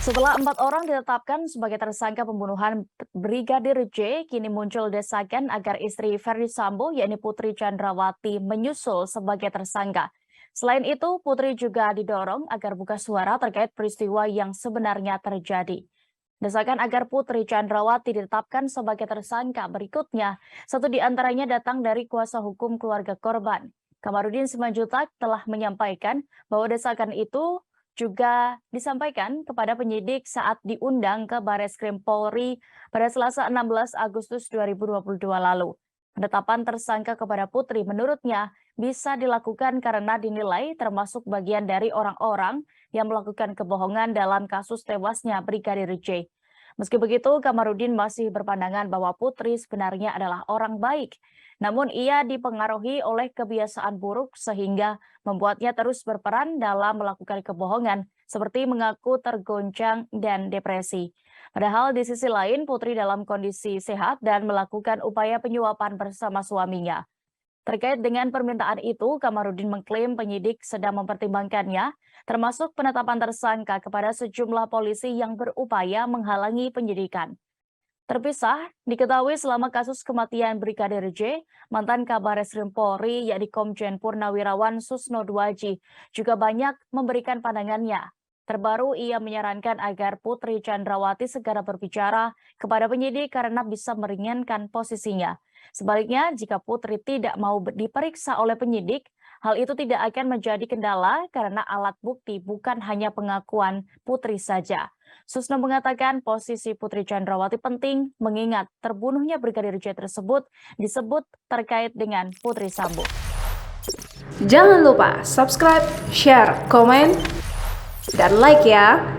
Setelah 4 orang ditetapkan sebagai tersangka pembunuhan Brigadir J, kini muncul desakan agar istri Ferdy Sambo, yakni Putri Chandrawati, menyusul sebagai tersangka. Selain itu, Putri juga didorong agar buka suara terkait peristiwa yang sebenarnya terjadi. Desakan agar Putri Chandrawati ditetapkan sebagai tersangka berikutnya, satu di antaranya datang dari kuasa hukum keluarga korban. Kamarudin Simanjuntak telah menyampaikan bahwa desakan itu juga disampaikan kepada penyidik saat diundang ke Bareskrim Polri pada Selasa 16 Agustus 2022 lalu. Penetapan tersangka kepada Putri menurutnya bisa dilakukan karena dinilai termasuk bagian dari orang-orang yang melakukan kebohongan dalam kasus tewasnya Brigadir J. Meski begitu, Kamarudin masih berpandangan bahwa Putri sebenarnya adalah orang baik. Namun ia dipengaruhi oleh kebiasaan buruk sehingga membuatnya terus berperan dalam melakukan kebohongan seperti mengaku tergoncang dan depresi. Padahal di sisi lain Putri dalam kondisi sehat dan melakukan upaya penyuapan bersama suaminya. Terkait dengan permintaan itu, Kamarudin mengklaim penyidik sedang mempertimbangkannya, termasuk penetapan tersangka kepada sejumlah polisi yang berupaya menghalangi penyidikan. Terpisah, diketahui selama kasus kematian Brigadir J, mantan Kabareskrim Polri yakni Komjen Purnawirawan Susno Dwaji juga banyak memberikan pandangannya. Terbaru ia menyarankan agar Putri Chandrawati segera berbicara kepada penyidik karena bisa meringankan posisinya. Sebaliknya, jika Putri tidak mau diperiksa oleh penyidik, hal itu tidak akan menjadi kendala karena alat bukti bukan hanya pengakuan Putri saja. Susno mengatakan posisi Putri Chandrawati penting mengingat terbunuhnya Brigadir J tersebut disebut terkait dengan Putri Sambo. Jangan lupa subscribe, share, komen, dan like ya.